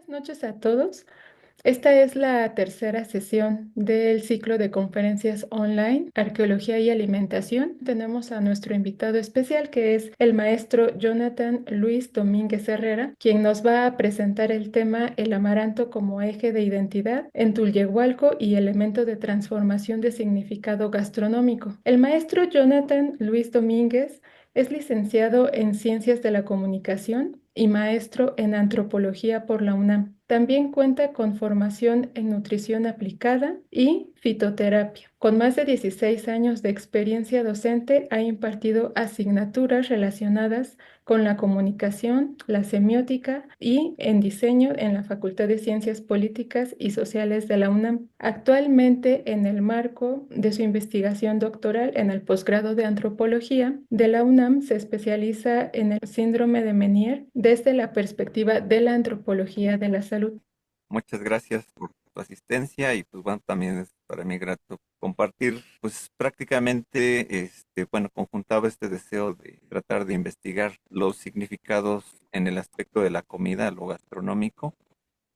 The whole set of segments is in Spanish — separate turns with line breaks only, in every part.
noches a todos. Esta es la tercera sesión del ciclo de conferencias online, Arqueología y Alimentación. Tenemos a nuestro invitado especial, que es el maestro Jonathan Luis Domínguez Herrera, quien nos va a presentar el tema El amaranto como eje de identidad en Tulyehualco y elemento de transformación de significado gastronómico. El maestro Jonathan Luis Domínguez es licenciado en Ciencias de la Comunicación y maestro en Antropología por la UNAM. También cuenta con formación en nutrición aplicada y fitoterapia. Con más de 16 años de experiencia docente, ha impartido asignaturas relacionadas con la comunicación, la semiótica y en diseño en la Facultad de Ciencias Políticas y Sociales de la UNAM. Actualmente, en el marco de su investigación doctoral en el posgrado de Antropología de la UNAM, se especializa en el síndrome de Meniere desde la perspectiva de la antropología de la salud.
Muchas gracias por tu asistencia y pues bueno, también es para mí grato compartir, pues prácticamente, bueno, conjuntaba este deseo de tratar de investigar los significados en el aspecto de la comida, lo gastronómico,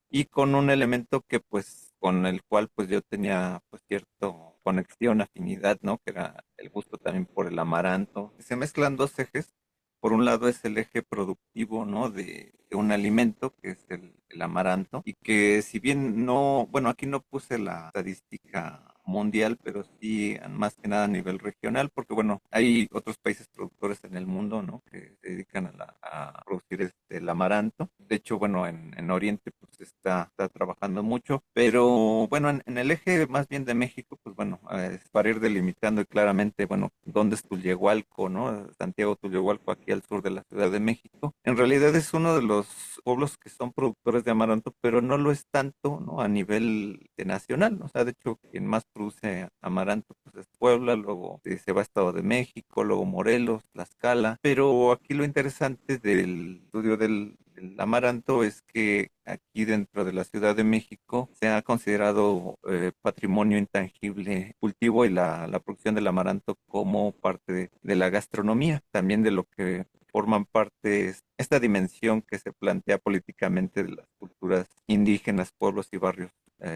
y con un elemento que pues con el cual pues yo tenía pues cierto conexión, afinidad, ¿no? Que era el gusto también por el amaranto. Se mezclan dos ejes. Por un lado es el eje productivo, ¿no? De un alimento, que es el amaranto, y que si bien no, bueno, aquí no puse la estadística mundial, pero sí más que nada a nivel regional, porque bueno, hay otros países productores en el mundo, ¿no? Que se dedican a producir el amaranto. De hecho, bueno, en Oriente pues está trabajando mucho, pero bueno, en el eje más bien de México, pues bueno, es para ir delimitando y claramente, bueno, dónde es Tulyehualco, ¿no? Santiago Tulyehualco, aquí al sur de la Ciudad de México. En realidad es uno de los pueblos que son productores de amaranto, pero no lo es tanto, ¿no? A nivel nacional, ¿no? O sea, de hecho, quien más produce amaranto pues es Puebla, luego se va a Estado de México, luego Morelos, Tlaxcala, pero aquí lo interesante del estudio del amaranto es que aquí dentro de la Ciudad de México se ha considerado patrimonio intangible cultivo y la producción del amaranto como parte de la gastronomía, también de lo que forman parte esta dimensión que se plantea políticamente de las culturas indígenas, pueblos y barrios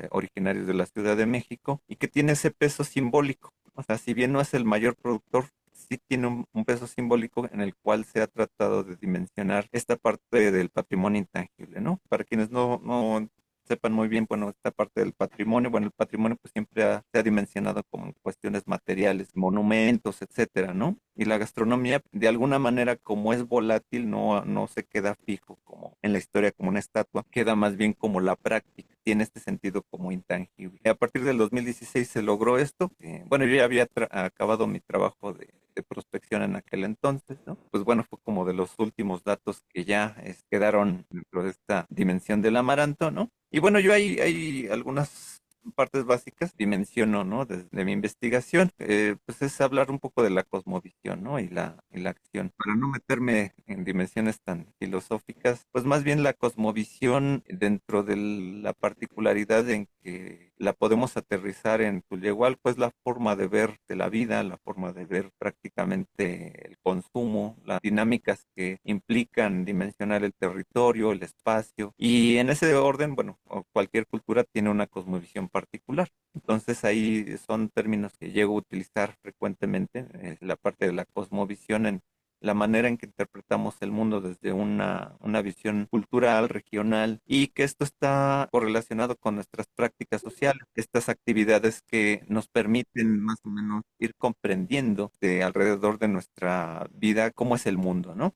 originarios de la Ciudad de México y que tiene ese peso simbólico. O sea, si bien no es el mayor productor, sí tiene un peso simbólico en el cual se ha tratado de dimensionar esta parte del patrimonio intangible, ¿no? Para quienes no sepan muy bien, bueno, esta parte del patrimonio, bueno, el patrimonio pues siempre se ha dimensionado como cuestiones materiales, monumentos, etcétera, ¿no? Y la gastronomía, de alguna manera, como es volátil, no se queda fijo como en la historia, como una estatua, queda más bien como la práctica, tiene este sentido como intangible. Y a partir del 2016 se logró esto. Bueno, yo ya había acabado mi trabajo de prospección en aquel entonces, ¿no? Pues bueno, fue como de los últimos datos que ya quedaron dentro de esta dimensión del amaranto, ¿no? Y bueno, yo hay algunas partes básicas dimensiono, ¿no? Desde mi investigación, pues es hablar un poco de la cosmovisión, ¿no? Y la acción. Para no meterme en dimensiones tan filosóficas, pues más bien la cosmovisión dentro de la particularidad en que la podemos aterrizar en Tulyehualco, pues la forma de ver de la vida, la forma de ver prácticamente el consumo, las dinámicas que implican dimensionar el territorio, el espacio, y en ese orden, bueno, cualquier cultura tiene una cosmovisión particular. Entonces ahí son términos que llego a utilizar frecuentemente, la parte de la cosmovisión en la manera en que interpretamos el mundo desde una visión cultural, regional, y que esto está correlacionado con nuestras prácticas sociales, estas actividades que nos permiten más o menos ir comprendiendo de alrededor de nuestra vida cómo es el mundo, ¿no?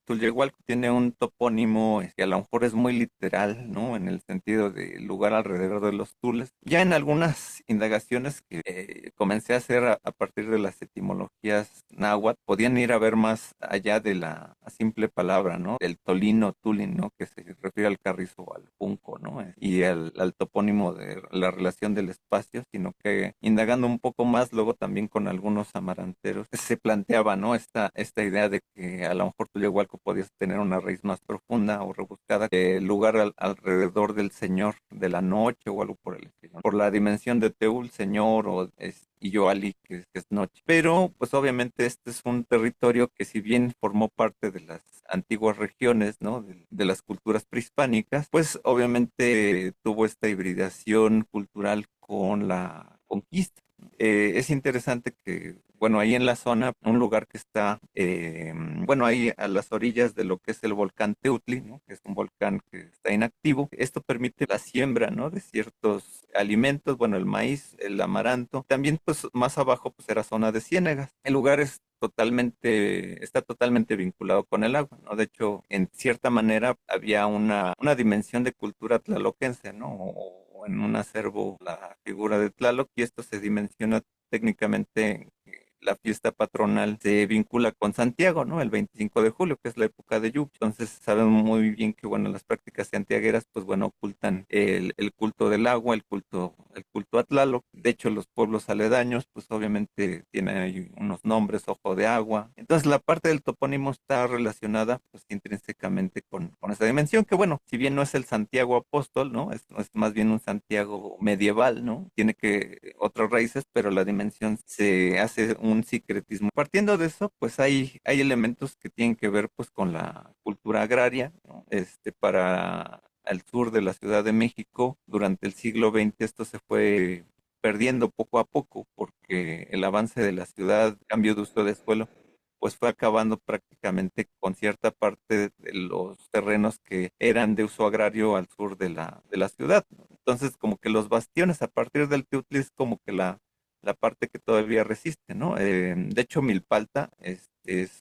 Tulyehualco tiene un topónimo que a lo mejor es muy literal, ¿no? En el sentido de lugar alrededor de los tules. Ya en algunas indagaciones que comencé a hacer a partir de las etimologías náhuatl, podían ir a ver más allá de la simple palabra, ¿no? Del tolino, tulin, ¿no? Que se refiere al carrizo o al junco, ¿no? Y al topónimo de la relación del espacio, sino que indagando un poco más, luego también con algunos amaranteros, se planteaba, ¿no? Esta idea de que a lo mejor Tulyehualco podías tener una raíz más profunda o rebuscada, el lugar alrededor del Señor de la noche o algo por el estilo. Por la dimensión de Teúl, Señor, y Yoali, que es noche. Pero, pues obviamente este es un territorio que si bien formó parte de las antiguas regiones, ¿no? De las culturas prehispánicas, pues obviamente tuvo esta hibridación cultural con la conquista. Es interesante que, bueno, ahí en la zona, un lugar que está, bueno, ahí a las orillas de lo que es el volcán Teutli, ¿no? Que es un volcán que está inactivo. Esto permite la siembra, ¿no? De ciertos alimentos, bueno, el maíz, el amaranto. También, pues, más abajo, pues, era zona de ciénegas. El lugar está totalmente vinculado con el agua, ¿no? De hecho, en cierta manera había una dimensión de cultura tlaloquense, ¿no? O en un acervo la figura de Tlaloc, y esto se dimensiona técnicamente en que la fiesta patronal se vincula con Santiago, ¿no? El 25 de julio, que es la época de lluvia. Entonces sabemos muy bien que, bueno, las prácticas santiagueras, pues bueno, ocultan el culto del agua, el culto a Tlaloc. De hecho, los pueblos aledaños, pues obviamente tienen ahí unos nombres, ojo de agua. Entonces la parte del topónimo está relacionada, pues intrínsecamente con esa dimensión, que bueno, si bien no es el Santiago apóstol, ¿no? Es más bien un Santiago medieval, ¿no? Tiene que otras raíces, pero la dimensión se hace un sincretismo. Partiendo de eso, pues hay elementos que tienen que ver pues con la cultura agraria, ¿no? Para al sur de la Ciudad de México, durante el siglo XX esto se fue perdiendo poco a poco porque el avance de la ciudad, cambio de uso de suelo, pues fue acabando prácticamente con cierta parte de los terrenos que eran de uso agrario al sur de la ciudad, ¿no? Entonces, como que los bastiones a partir del Teutli es como que la parte que todavía resiste, ¿no? De hecho, Milpalta es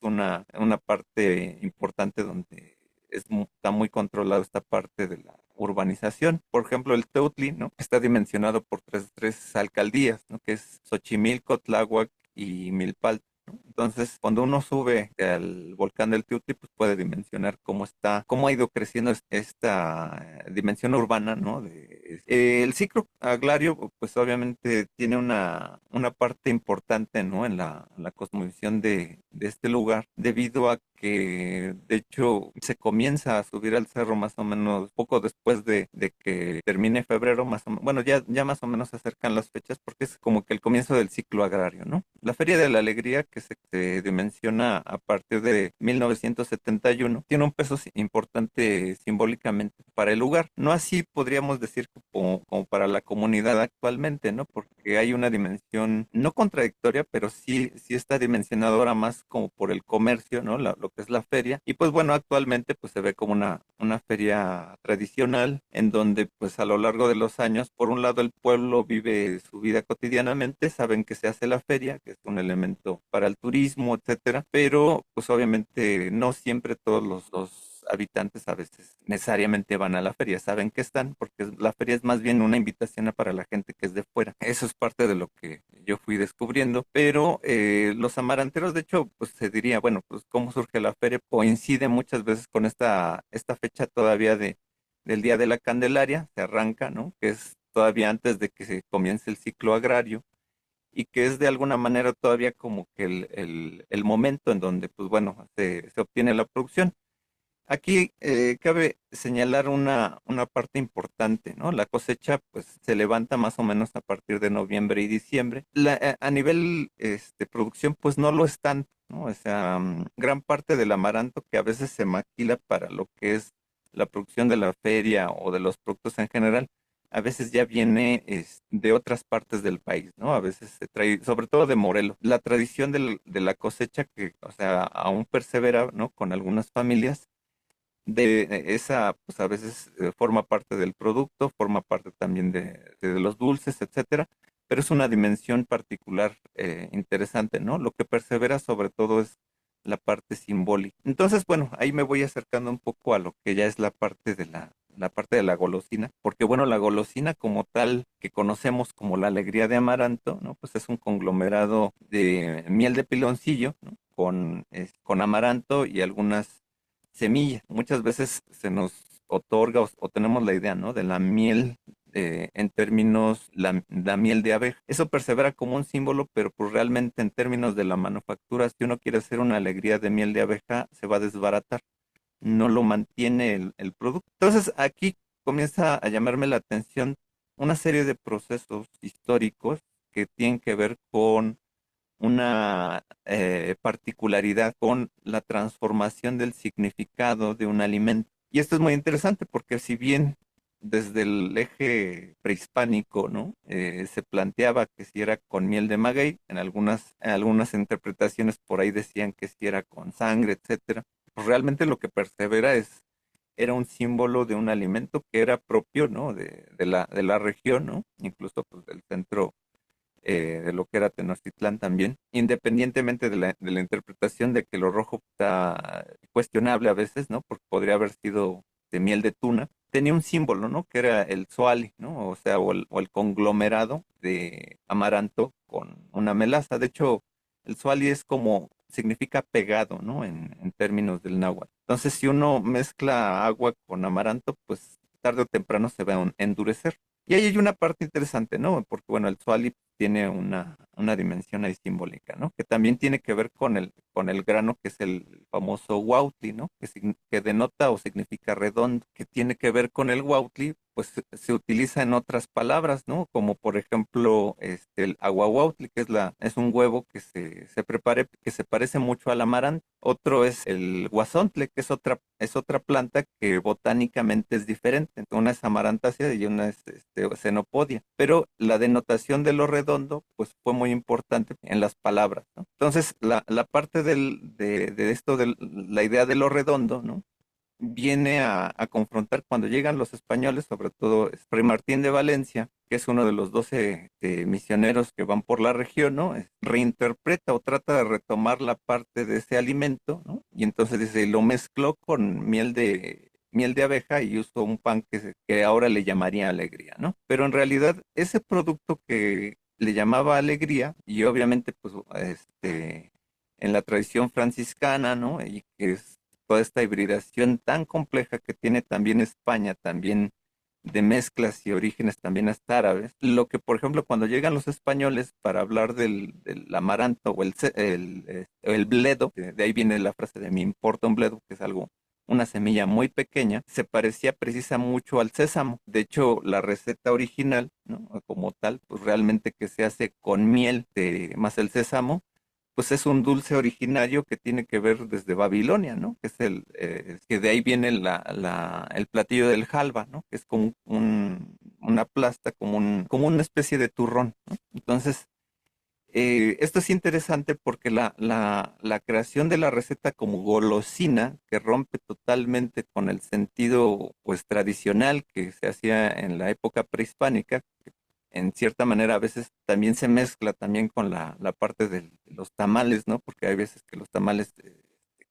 una parte importante donde está muy controlado esta parte de la urbanización. Por ejemplo, el Teutli, ¿no? Está dimensionado por tres alcaldías, ¿no? Que es Xochimilco, Tláhuac y Milpalta. Entonces, cuando uno sube al volcán del Teutli, pues puede dimensionar cómo ha ido creciendo esta dimensión urbana, ¿no? El ciclo agrario, pues obviamente tiene una parte importante, ¿no? En la cosmovisión de este lugar, debido a que, de hecho, se comienza a subir al cerro más o menos poco después de que termine febrero, más o menos, bueno, ya más o menos se acercan las fechas porque es como que el comienzo del ciclo agrario, ¿no? La Feria de la Alegría, que se dimensiona a partir de 1971, tiene un peso importante simbólicamente para el lugar. No así podríamos decir como para la comunidad actualmente, ¿no? Porque hay una dimensión no contradictoria, pero sí está dimensionadora más como por el comercio, ¿no? Lo que es la feria. Y pues bueno, actualmente pues se ve como una feria tradicional en donde pues a lo largo de los años, por un lado el pueblo vive su vida cotidianamente, saben que se hace la feria, que es un elemento para el turismo, etcétera, pero pues obviamente no siempre todos los habitantes a veces necesariamente van a la feria, saben que están, porque la feria es más bien una invitación para la gente que es de fuera. Eso es parte de lo que yo fui descubriendo, pero los amaranteros, de hecho, pues se diría, bueno, pues cómo surge la feria, coincide muchas veces con esta fecha todavía del Día de la Candelaria, se arranca, ¿no? Que es todavía antes de que se comience el ciclo agrario y que es de alguna manera todavía como que el momento en donde, pues bueno, se obtiene la producción. Aquí cabe señalar una parte importante, ¿no? La cosecha pues se levanta más o menos a partir de noviembre y diciembre. A nivel producción pues no lo es tanto, ¿no? O sea, gran parte del amaranto que a veces se maquila para lo que es la producción de la feria o de los productos en general, a veces ya viene de otras partes del país, ¿no? A veces se trae, sobre todo de Morelos. La tradición de la cosecha que, o sea, aún persevera, ¿no? Con algunas familias de esa, pues a veces forma parte del producto, forma parte también de los dulces, etcétera, pero es una dimensión particular interesante, ¿no? Lo que persevera sobre todo es la parte simbólica. Entonces, bueno, ahí me voy acercando un poco a lo que ya es la parte de la golosina, porque bueno, la golosina como tal que conocemos como la alegría de amaranto, ¿no? Pues es un conglomerado de miel de piloncillo, ¿no? Con amaranto y algunas semilla. Muchas veces se nos otorga o tenemos la idea, ¿no? De la miel en términos la miel de abeja. Eso persevera como un símbolo, pero pues realmente en términos de la manufactura, si uno quiere hacer una alegría de miel de abeja, se va a desbaratar, no lo mantiene el producto. Entonces aquí comienza a llamarme la atención una serie de procesos históricos que tienen que ver con una particularidad con la transformación del significado de un alimento. Y esto es muy interesante porque si bien desde el eje prehispánico, ¿no? Se planteaba que si era con miel de maguey, en algunas interpretaciones por ahí decían que si era con sangre, etcétera. Pues realmente lo que persevera era un símbolo de un alimento que era propio, ¿no? De la región, ¿no? Incluso pues, del centro de lo que era Tenochtitlán también, independientemente de la interpretación de que lo rojo está cuestionable a veces, ¿no? Porque podría haber sido de miel de tuna, tenía un símbolo, ¿no? Que era el Tzoali, ¿no? O sea, o el conglomerado de amaranto con una melaza. De hecho, el Tzoali es como, significa pegado, ¿no? En términos del náhuatl. Entonces, si uno mezcla agua con amaranto, pues tarde o temprano se va a endurecer. Y ahí hay una parte interesante, ¿no? Porque, bueno, el Tzoali tiene una dimensión ahí simbólica, ¿no? Que también tiene que ver con el grano, que es el famoso huautli, ¿no? Que denota o significa redondo, que tiene que ver con el huautli, pues se utiliza en otras palabras, ¿no? Como por ejemplo, el aguahuautli, que es un huevo se prepare, que se parece mucho al amaranto. Otro es el guasontle, que es otra planta que botánicamente es diferente. Una es amarantácea y una es cenopodia. Pero la denotación de lo redondo, pues fue muy importante en las palabras, ¿no? Entonces, la parte de esto, de la idea de lo redondo, ¿no? Viene a confrontar cuando llegan los españoles, sobre todo Fray Martín de Valencia, que es uno de los 12 misioneros que van por la región, ¿no? Reinterpreta o trata de retomar la parte de ese alimento, ¿no? Y entonces dice, lo mezcló con miel de abeja y usó un pan que ahora le llamaría alegría, ¿no? Pero en realidad ese producto que le llamaba alegría, y obviamente pues en la tradición franciscana, ¿no? Y que es toda esta hibridación tan compleja que tiene también España, también de mezclas y orígenes también hasta árabes. Lo que, por ejemplo, cuando llegan los españoles para hablar del amaranto o el bledo, de ahí viene la frase de me importa un bledo, que es algo, una semilla muy pequeña, se parecía precisa mucho al sésamo. De hecho, la receta original, ¿no? Como tal, pues realmente que se hace con miel más el sésamo, pues es un dulce originario que tiene que ver desde Babilonia, ¿no? Que es que de ahí viene el platillo del halva, ¿no? Que es como una plasta, como una especie de turrón, ¿no? Entonces, esto es interesante porque la creación de la receta como golosina, que rompe totalmente con el sentido, pues, tradicional que se hacía en la época prehispánica, en cierta manera a veces también se mezcla también con la parte de los tamales, ¿no? Porque hay veces que los tamales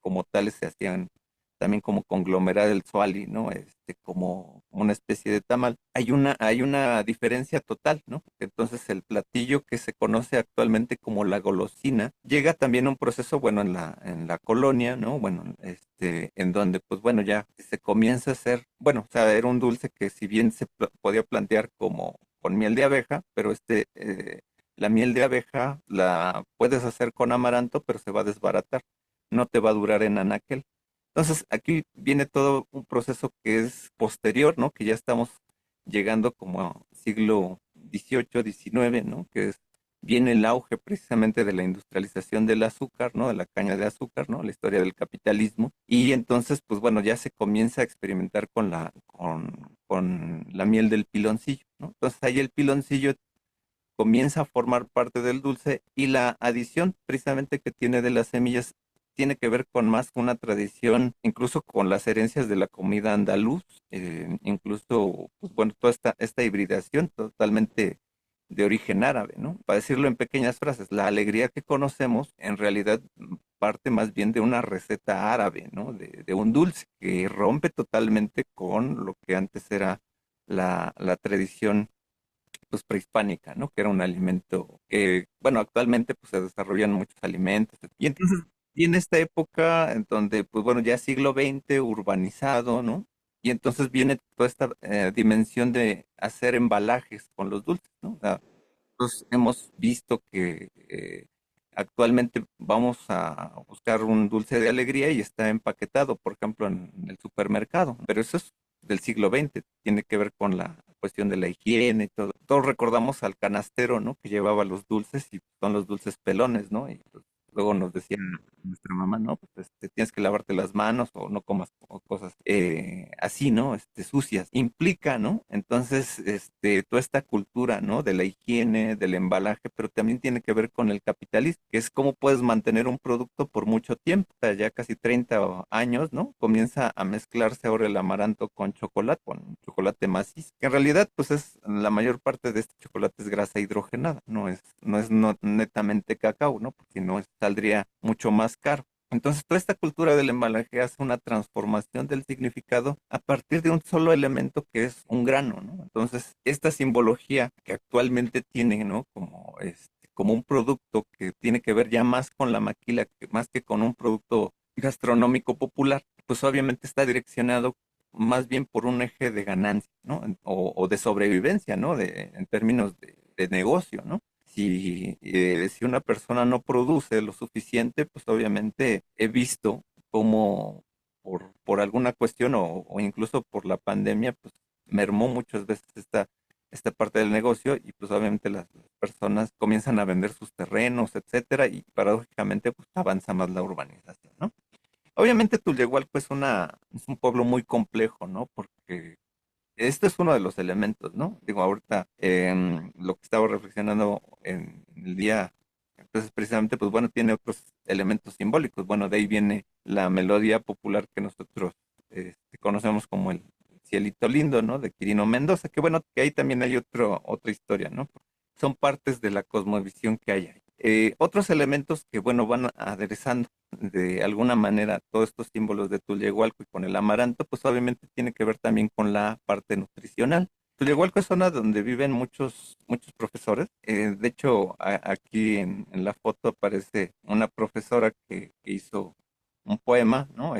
como tales se hacían también como conglomerar el tzuali, ¿no? Como una especie de tamal. Hay una diferencia total, ¿no? Entonces el platillo que se conoce actualmente como la golosina llega también a un proceso, bueno, en la colonia, ¿no? Bueno, en donde, pues bueno, ya se comienza a hacer, bueno, o sea, era un dulce que si bien podía plantear como con miel de abeja, pero la miel de abeja la puedes hacer con amaranto, pero se va a desbaratar, no te va a durar en anaquel. Entonces, aquí viene todo un proceso que es posterior, ¿no? Que ya estamos llegando como a siglo XVIII, XIX, ¿no? Viene el auge precisamente de la industrialización del azúcar, ¿no? De la caña de azúcar, ¿no? La historia del capitalismo. Y entonces, pues bueno, ya se comienza a experimentar con la miel del piloncillo, ¿no? Entonces ahí el piloncillo comienza a formar parte del dulce y la adición precisamente que tiene de las semillas tiene que ver con más una tradición, incluso con las herencias de la comida andaluz, incluso, pues bueno, toda esta hibridación totalmente de origen árabe, ¿no? Para decirlo en pequeñas frases, la alegría que conocemos en realidad parte más bien de una receta árabe, ¿no? De un dulce que rompe totalmente con lo que antes era la tradición pues prehispánica, ¿no? Que era un alimento que, bueno, actualmente pues se desarrollan muchos alimentos. Y entonces viene esta época en donde, pues bueno, ya siglo XX, urbanizado, ¿no? Y entonces viene toda esta dimensión de hacer embalajes con los dulces, ¿no? O sea, nosotros hemos visto que actualmente vamos a buscar un dulce de alegría y está empaquetado, por ejemplo, en el supermercado. Pero eso es del siglo XX, tiene que ver con la cuestión de la higiene y todo. Todos recordamos al canastero, ¿no? Que llevaba los dulces y son los dulces pelones, ¿no? Y pues, luego nos decía nuestra mamá, ¿no? Pues tienes que lavarte las manos o no comas cosas así, ¿no? Sucias. Implica, ¿no? Entonces, toda esta cultura, ¿no? De la higiene, del embalaje, pero también tiene que ver con el capitalismo, que es cómo puedes mantener un producto por mucho tiempo. O sea, ya casi 30 años, ¿no? Comienza a mezclarse ahora el amaranto con chocolate macizo, que en realidad, pues es la mayor parte de este chocolate es grasa hidrogenada, no es netamente cacao, ¿no? Porque si no saldría mucho más caro. Entonces, toda esta cultura del embalaje hace una transformación del significado a partir de un solo elemento que es un grano, ¿no? Entonces, esta simbología que actualmente tiene, ¿no? Como un producto que tiene que ver ya más con la maquila, más que con un producto gastronómico popular, pues obviamente está direccionado más bien por un eje de ganancia, ¿no? O de sobrevivencia, ¿no? En términos de negocio, ¿no? Si una persona no produce lo suficiente, pues obviamente he visto cómo por alguna cuestión o incluso por la pandemia, pues mermó muchas veces esta parte del negocio y pues obviamente las personas comienzan a vender sus terrenos, etcétera, y paradójicamente pues avanza más la urbanización, ¿no? Obviamente Tulyehualco es un pueblo muy complejo, ¿no? Porque este es uno de los elementos, ¿no? Digo, ahorita lo que estaba reflexionando en el día, entonces precisamente, pues bueno, tiene otros elementos simbólicos. Bueno, de ahí viene la melodía popular que nosotros conocemos como el Cielito Lindo, ¿no? De Quirino Mendoza, que bueno, que ahí también hay otra historia, ¿no? Son partes de la cosmovisión que hay ahí. Otros elementos que, bueno, van aderezando de alguna manera todos estos símbolos de Tulyehualco y con el amaranto, pues obviamente tiene que ver también con la parte nutricional. Tulyehualco es zona donde viven muchos profesores. De hecho, aquí en la foto aparece una profesora que hizo un poema, ¿no?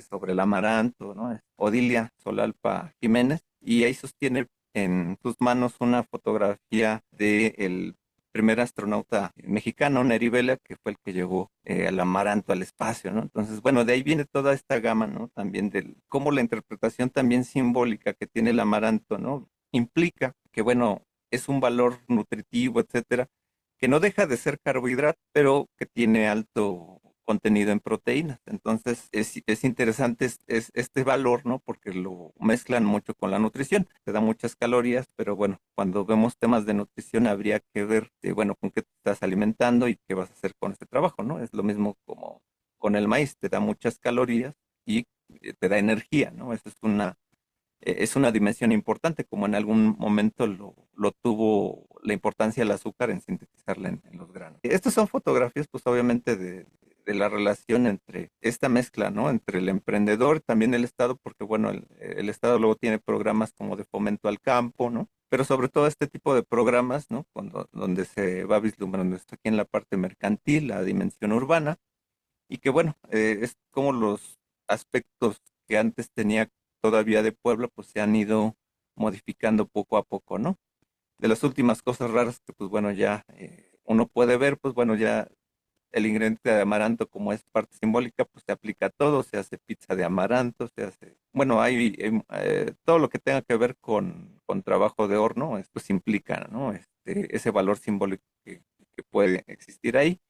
Sobre el amaranto, ¿no? Es Odilia Solalpa Jiménez, y ahí sostiene en sus manos una fotografía del primer astronauta mexicano, Neri Vela, que fue el que llevó al amaranto al espacio, ¿no? Entonces, bueno, de ahí viene toda esta gama, ¿no? También del cómo la interpretación también simbólica que tiene el amaranto, ¿no? Implica que, bueno, es un valor nutritivo, etcétera, que no deja de ser carbohidrato, pero que tiene alto contenido en proteínas. Entonces, es interesante este valor, ¿no? Porque lo mezclan mucho con la nutrición. Te da muchas calorías, pero bueno, cuando vemos temas de nutrición habría que ver, bueno, con qué te estás alimentando y qué vas a hacer con este trabajo, ¿no? Es lo mismo como con el maíz, te da muchas calorías y te da energía, ¿no? Eso es una dimensión importante, como en algún momento lo tuvo la importancia del azúcar en sintetizarla en los granos. Estas son fotografías, pues obviamente, de la relación entre esta mezcla, ¿no? Entre el emprendedor, también el Estado, porque bueno, el Estado luego tiene programas como de fomento al campo, ¿no? Pero sobre todo este tipo de programas, ¿no? Donde se va vislumbrando esto aquí en la parte mercantil, la dimensión urbana, y que bueno, es como los aspectos que antes tenía todavía de Puebla, pues se han ido modificando poco a poco, ¿no? De las últimas cosas raras que pues bueno, ya uno puede ver, pues bueno, ya el ingrediente de amaranto como es parte simbólica, pues se aplica a todo, se hace pizza de amaranto, se hace, bueno, hay todo lo que tenga que ver con trabajo de horno, esto se implica, ¿no? Ese valor simbólico que puede existir ahí.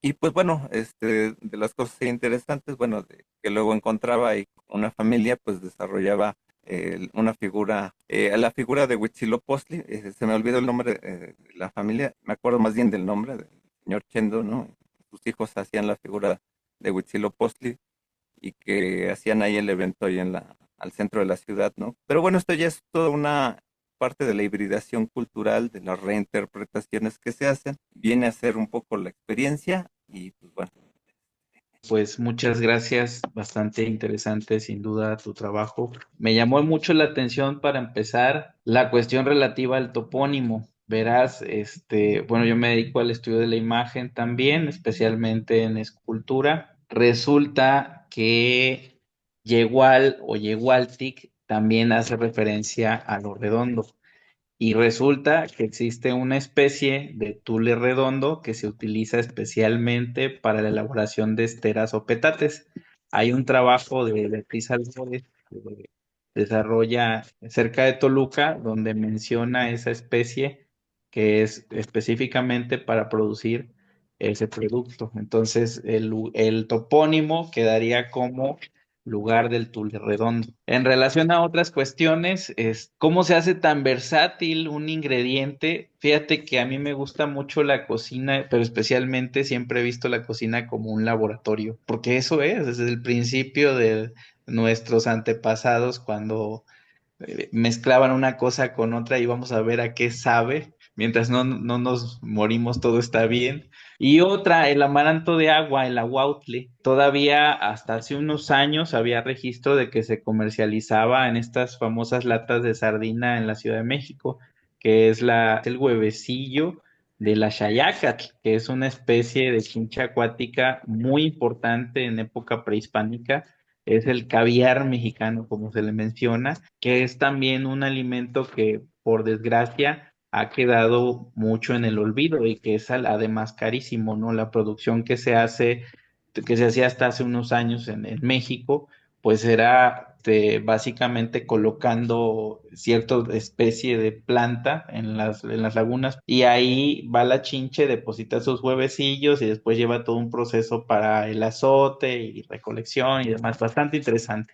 Y pues bueno, de las cosas interesantes, bueno, que luego encontraba ahí una familia, pues desarrollaba una figura, la figura de Huitzilopochtli, se me olvidó el nombre de la familia, me acuerdo más bien del nombre del señor Chendo, ¿no? Sus hijos hacían la figura de Huitzilopochtli y que hacían ahí el evento ahí al centro de la ciudad, ¿no? Pero bueno, esto ya es toda una parte de la hibridación cultural, de las reinterpretaciones que se hacen, viene a ser un poco la experiencia y pues bueno.
Pues muchas gracias, bastante interesante sin duda tu trabajo. Me llamó mucho la atención para empezar la cuestión relativa al topónimo. Verás, bueno, yo me dedico al estudio de la imagen también, especialmente en escultura. Resulta que Yegual o Yegualtic también hace referencia a lo redondo. Y resulta que existe una especie de tule redondo que se utiliza especialmente para la elaboración de esteras o petates. Hay un trabajo de Beatriz Albores que desarrolla cerca de Toluca, donde menciona esa especie que es específicamente para producir ese producto. Entonces, el topónimo quedaría como lugar del tule redondo. En relación a otras cuestiones, es cómo se hace tan versátil un ingrediente. Fíjate que a mí me gusta mucho la cocina, pero especialmente siempre he visto la cocina como un laboratorio, porque eso es, desde el principio de nuestros antepasados, cuando mezclaban una cosa con otra y vamos a ver a qué sabe. Mientras no nos morimos, todo está bien. Y otra, el amaranto de agua, el aguautle. Todavía hasta hace unos años había registro de que se comercializaba en estas famosas latas de sardina en la Ciudad de México, que es el huevecillo de la xayácatl, que es una especie de chincha acuática muy importante en época prehispánica. Es el caviar mexicano, como se le menciona, que es también un alimento que, por desgracia, ha quedado mucho en el olvido y que es además carísimo, ¿no? La producción que se hacía hasta hace unos años en México, pues era básicamente colocando cierta especie de planta en las lagunas y ahí va la chinche, deposita sus huevecillos y después lleva todo un proceso para el azote y recolección y demás, bastante interesante.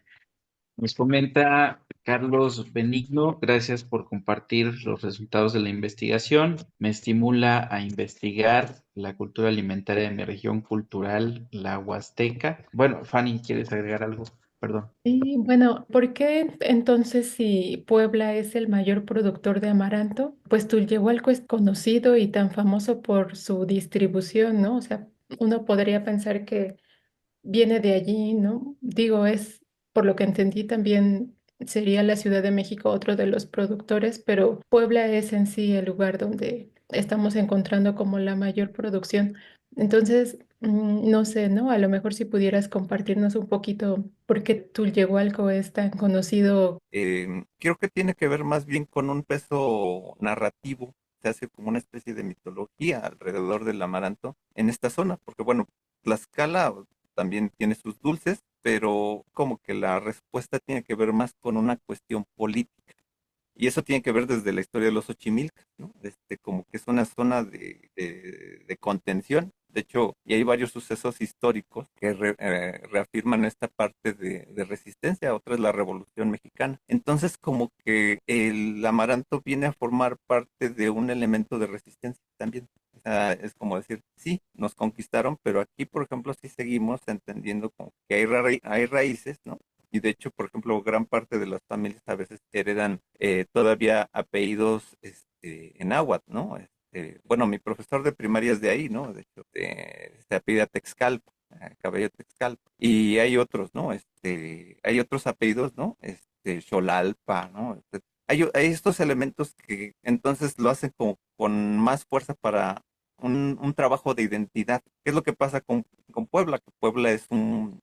Nos comenta Carlos Benigno, gracias por compartir los resultados de la investigación. Me estimula a investigar la cultura alimentaria de mi región cultural, la Huasteca. Bueno, Fanny, ¿quieres agregar algo? Perdón.
Y bueno, ¿por qué entonces si Puebla es el mayor productor de amaranto? Pues Tulyehualco es conocido y tan famoso por su distribución, ¿no? O sea, uno podría pensar que viene de allí, ¿no? Digo, por lo que entendí, también sería la Ciudad de México otro de los productores, pero Puebla es en sí el lugar donde estamos encontrando como la mayor producción. Entonces, no sé, ¿no? A lo mejor si pudieras compartirnos un poquito por qué Tulyehualco es tan conocido.
Creo que tiene que ver más bien con un peso narrativo. Se hace como una especie de mitología alrededor del amaranto en esta zona, porque bueno, Tlaxcala también tiene sus dulces, pero como que la respuesta tiene que ver más con una cuestión política. Y eso tiene que ver desde la historia de los Xochimilcas, ¿no? Como que es una zona de contención. De hecho, y hay varios sucesos históricos que reafirman esta parte de resistencia. Otra es la Revolución Mexicana. Entonces, como que el amaranto viene a formar parte de un elemento de resistencia también. O sea, es como decir, sí, nos conquistaron, pero aquí, por ejemplo, sí seguimos entendiendo como que hay raíces, ¿no? Y de hecho, por ejemplo, gran parte de las familias a veces heredan todavía apellidos en náhuatl, ¿no? Bueno, mi profesor de primaria es de ahí, ¿no? De hecho, se apellida Texcalco, Cabello Texcalco. Y hay otros, ¿no? Hay otros apellidos, ¿no? Xolalpa, ¿no? Hay estos elementos que entonces lo hacen como con más fuerza para un trabajo de identidad. ¿Qué es lo que pasa con Puebla? Que Puebla es un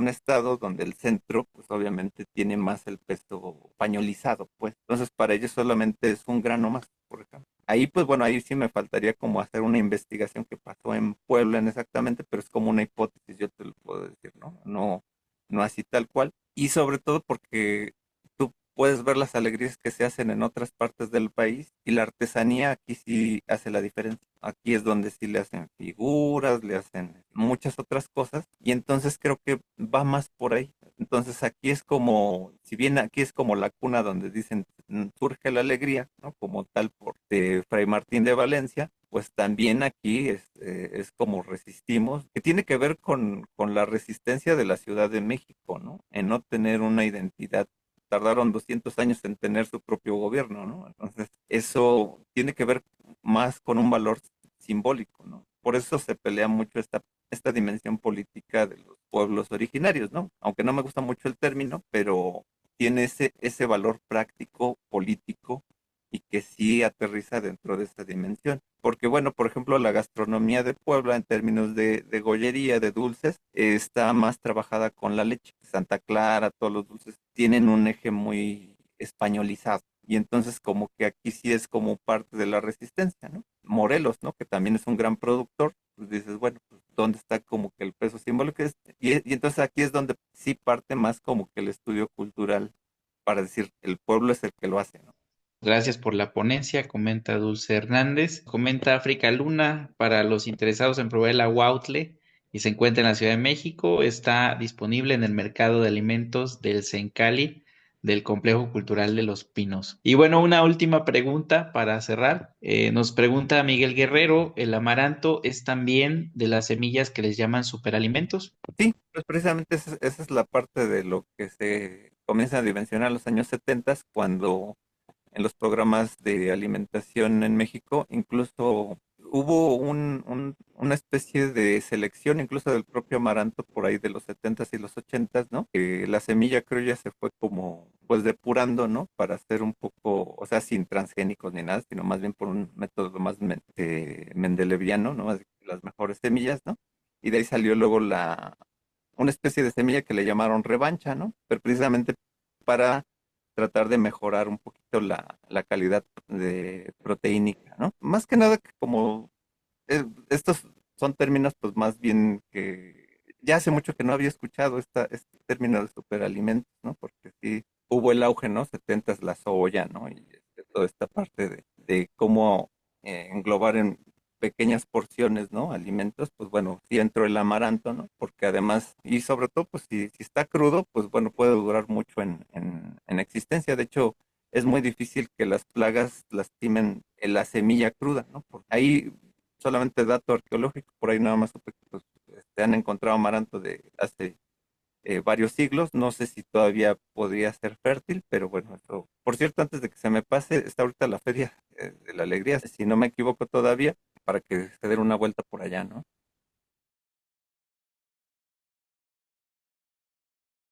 estado donde el centro, pues obviamente tiene más el peso pañolizado, pues. Entonces, para ellos solamente es un grano más, por ejemplo. Ahí, pues bueno, ahí sí me faltaría como hacer una investigación que pasó en Puebla en exactamente, pero es como una hipótesis, yo te lo puedo decir, ¿no? No así tal cual. Y sobre todo porque tú puedes ver las alegrías que se hacen en otras partes del país y la artesanía aquí sí hace la diferencia. Aquí es donde sí le hacen figuras, le hacen muchas otras cosas y entonces creo que va más por ahí. Entonces aquí es como, si bien aquí es como la cuna donde dicen surge la alegría, ¿no? Como tal por Fray Martín de Valencia, pues también aquí es como resistimos, que tiene que ver con la resistencia de la Ciudad de México, ¿no? En no tener una identidad. Tardaron 200 años en tener su propio gobierno, ¿no? Entonces, eso tiene que ver más con un valor simbólico, ¿no? Por eso se pelea mucho esta dimensión política de los pueblos originarios, ¿no? Aunque no me gusta mucho el término, pero tiene ese valor práctico, político, y que sí aterriza dentro de esa dimensión. Porque, bueno, por ejemplo, la gastronomía de Puebla en términos de gollería, de dulces, está más trabajada con la leche. Santa Clara, todos los dulces tienen un eje muy españolizado. Y entonces como que aquí sí es como parte de la resistencia, ¿no? Morelos, ¿no? Que también es un gran productor, pues dices, bueno, pues ¿dónde está como que el peso simbólico? Y entonces aquí es donde sí parte más como que el estudio cultural para decir, el pueblo es el que lo hace, ¿no?
Gracias por la ponencia, comenta Dulce Hernández. Comenta África Luna para los interesados en probar el aguautle y se encuentra en la Ciudad de México. Está disponible en el mercado de alimentos del Sencali del Complejo Cultural de Los Pinos. Y bueno, una última pregunta para cerrar. Nos pregunta Miguel Guerrero, ¿el amaranto es también de las semillas que les llaman superalimentos?
Sí, pues precisamente esa es la parte de lo que se comienza a dimensionar en los años 70, cuando en los programas de alimentación en México, incluso hubo una especie de selección, incluso del propio amaranto por ahí de los 70s y los 80s, ¿no? Que la semilla criolla se fue como, pues depurando, ¿no? Para hacer un poco, o sea, sin transgénicos ni nada, sino más bien por un método más mendeleviano, ¿no? Así que las mejores semillas, ¿no? Y de ahí salió luego una especie de semilla que le llamaron revancha, ¿no? Pero precisamente para tratar de mejorar un poquito la calidad de proteínica, ¿no? Más que nada que como estos son términos pues más bien que ya hace mucho que no había escuchado este término de superalimentos, ¿no? Porque sí hubo el auge, ¿no? 70s la soya, ¿no? Y toda esta parte de cómo englobar en pequeñas porciones, ¿no? Alimentos, pues bueno, sí entró el amaranto, ¿no? Porque además, y sobre todo, pues si está crudo, pues bueno, puede durar mucho en existencia. De hecho, es muy difícil que las plagas lastimen la semilla cruda, ¿no? Porque ahí solamente dato arqueológico, por ahí nada más supe que pues, han encontrado amaranto de hace varios siglos, no sé si todavía podría ser fértil, pero bueno, eso. Por cierto, antes de que se me pase, está ahorita la Feria de la Alegría, si no me equivoco todavía, para que se den una vuelta por allá, ¿no?